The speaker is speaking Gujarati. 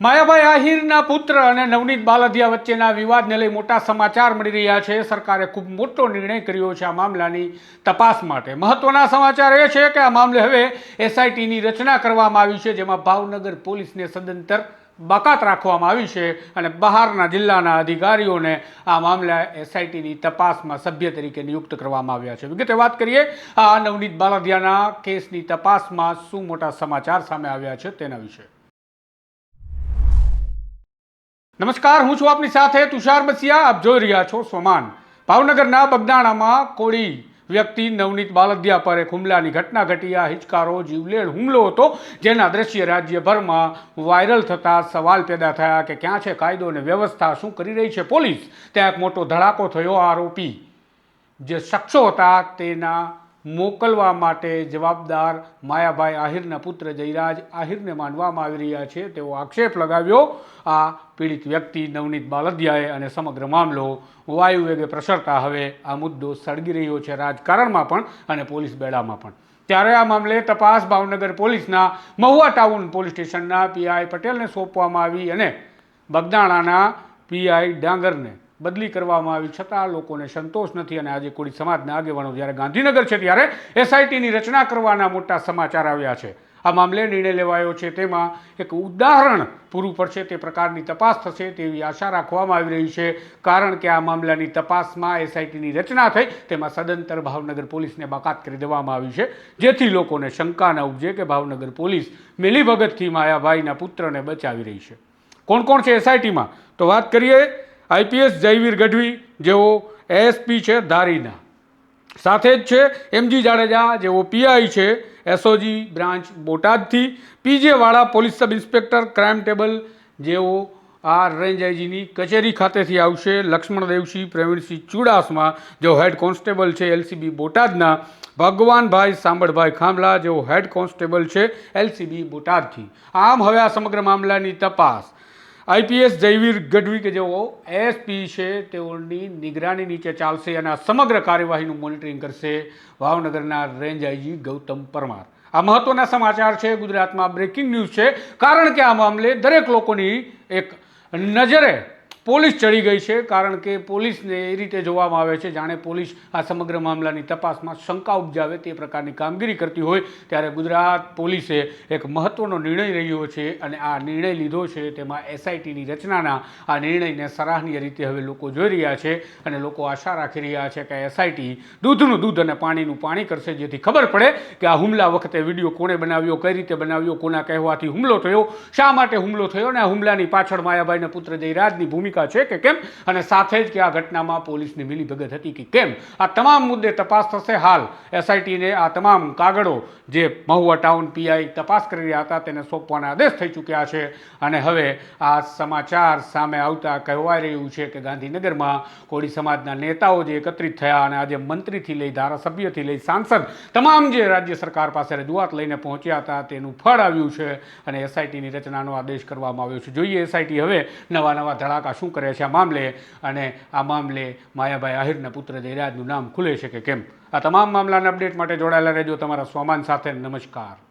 માયાભાઈ આહિરના પુત્ર અને નવનીત બાલદિયા વચ્ચેના વિવાદને લઈ મોટા સમાચાર મળી રહ્યા છે। સરકારે ખૂબ મોટો નિર્ણય કર્યો છે આ મામલાની તપાસ માટે। મહત્વના સમાચાર એ છે કે આ મામલે હવે એસઆઈટીની રચના કરવામાં આવી છે, જેમાં ભાવનગર પોલીસને સદંતર બાકાત રાખવામાં આવી છે અને બહારના જિલ્લાના અધિકારીઓને આ મામલે એસઆઈટીની તપાસમાં સભ્ય તરીકે નિયુક્ત કરવામાં આવ્યા છે। વિગતે વાત કરીએ આ નવનીત બાલદિયાના કેસની તપાસમાં શું મોટા સમાચાર સામે આવ્યા છે તેના વિશે। નમસ્કાર, હું છું આપની સાથે તુષાર બસિયા। આપ જોઈ રહ્યા છો સોમાન। ભાવનગરના બગદાણામાં કોળી વ્યક્તિ નવનીત બાલદિયા પર એક હુમલાની ઘટના ઘટી। આ હિચકારો જીવલેણ હુમલો હતો, જેના દ્રશ્ય રાજ્યભરમાં વાયરલ થતા સવાલ પેદા થયા કે ક્યાં છે કાયદો અને વ્યવસ્થા, શું કરી રહી છે પોલીસ? ત્યાં એક મોટો ધડાકો થયો। આરોપી જે શખ્સો હતા તેના મોકલવા માટે જવાબદાર માયાભાઈ આહિરના પુત્ર જયરાજ આહિરને માનવામાં આવી રહ્યા છે। તેઓ આક્ષેપ લગાવ્યો આ પીડિત વ્યક્તિ નવનીત બાલદિયાએ, અને સમગ્ર મામલો વાયુ વેગે પ્રસરતા હવે આ મુદ્દો સળગી રહ્યો છે રાજકારણમાં પણ અને પોલીસ બેડામાં પણ। ત્યારે આ મામલે તપાસ ભાવનગર પોલીસના મહુવા ટાઉન પોલીસ સ્ટેશનના પીઆઈ પટેલને સોંપવામાં આવી અને બગદાણાના પીઆઈ ડાંગરને બદલી કરવામાં આવી, છતાં લોકોને સંતોષ નથી અને આજે કોળી સમાજના આગેવાનો જ્યારે ગાંધીનગર છે ત્યારે એસઆઈટીની રચના કરવાના મોટા સમાચાર આવ્યા છે। આ મામલે નિર્ણય લેવાયો છે, તેમાં એક ઉદાહરણ પૂરું પડશે તે પ્રકારની તપાસ થશે તેવી આશા રાખવામાં આવી રહી છે, કારણ કે આ મામલાની તપાસમાં એસઆઈટીની રચના થઈ તેમાં સદંતર ભાવનગર પોલીસને બાકાત કરી દેવામાં આવી છે, જેથી લોકોને શંકા ન ઉપજે કે ભાવનગર પોલીસ મિલીભગતથી માયાભાઈના પુત્રને બચાવી રહી છે। કોણ કોણ છે એસઆઈટીમાં? તો વાત કરીએ આઈપીએસ જયવીર ગઢવી, જેઓ એએસપી છે ધારીના, સાથે જ છે એમજી જાડેજા, જેઓ પીઆઈ છે એસઓજી બ્રાન્ચ બોટાદથી, પીજે વાળા police sub inspector crime table, જેઓ આ રેન્જ આઈજીની કચેરી ખાતેથી આવશે, લક્ષ્મણ દેવસિંહ પ્રવીણસિંહ ચુડાસમા, જેઓ હેડ કોન્સ્ટેબલ છે એલસીબી બોટાદના, ભગવાનભાઈ સાંબળભાઈ ખાંભલા, જેઓ હેડ કોન્સ્ટેબલ છે એલસીબી બોટાદથી। આમ હવે આ સમગ્ર મામલાની તપાસ આઈપીએસ જયવીર ગઢવી કે જેઓ એએસપી છે તેઓની નિગરાની નીચે ચાલશે અને આ સમગ્ર કાર્યવાહીનું મોનિટરિંગ કરશે ભાવનગરના રેન્જ આઈજી ગૌતમ પરમાર। આ મહત્વના સમાચાર છે, ગુજરાતમાં બ્રેકિંગ ન્યૂઝ છે, કારણ કે આ મામલે દરેક લોકોની એક નજરે પોલીસ ચડી ગઈ છે, કારણ કે પોલીસને એ રીતે જોવામાં આવે છે જાણે પોલીસ આ સમગ્ર મામલાની તપાસમાં શંકા ઉપજાવે તે પ્રકારની કામગીરી કરતી હોય। ત્યારે ગુજરાત પોલીસે એક મહત્વનો નિર્ણય રહ્યો છે અને આ નિર્ણય લીધો છે, તેમાં એસઆઈટીની રચનાના આ નિર્ણયને સરાહનીય રીતે હવે લોકો જોઈ રહ્યા છે અને લોકો આશા રાખી રહ્યા છે કે એસઆઈટી દૂધનું દૂધ અને પાણીનું પાણી કરશે, જેથી ખબર પડે કે આ હુમલા વખતે વિડીયો કોણે બનાવ્યો, કઈ રીતે બનાવ્યો, કોના કહેવાથી હુમલો થયો, શા માટે હુમલો થયો અને આ હુમલાની પાછળ માયાભાઈના પુત્ર જયરાજની ભૂમિકા છે કે કેમ, અને સાથે જ કે આ ઘટનામાં પોલીસની મિલીભગત હતી કે કેમ, આ તમામ મુદ્દે તપાસ થશે। હાલ એસઆઈટીને આ તમામ કાગળો જે મહુવા ટાઉન પીઆઈ તપાસ કરી રહ્યા હતા તેને સોંપવાના આદેશ થઈ ચૂક્યા છે અને હવે આ સમાચાર સામે આવતા કહેવાય રહ્યું છે કે ગાંધીનગરમાં કોળી સમાજના નેતાઓ જે એકત્રિત થયા અને આજે મંત્રીથી લઈ ધારાસભ્યથી લઈ સાંસદ તમામ જે રાજ્ય સરકાર પાસે રજૂઆત લઈને પહોંચ્યા હતા તેનું ફળ આવ્યું છે અને એસઆઈટીની રચનાનો આદેશ કરવામાં આવ્યો છે। જોઈએ એસઆઈટી હવે નવા નવા ધડાકા શું કરે છે આ મામલે, અને આ મામલે માયાભાઈ આહિરના પુત્ર જયરાજનું નામ ખુલે છે કે કેમ। આ તમામ મામલાના અપડેટ માટે જોડાયેલા રહેજો તમારા સ્વામાન સાથે। નમસ્કાર।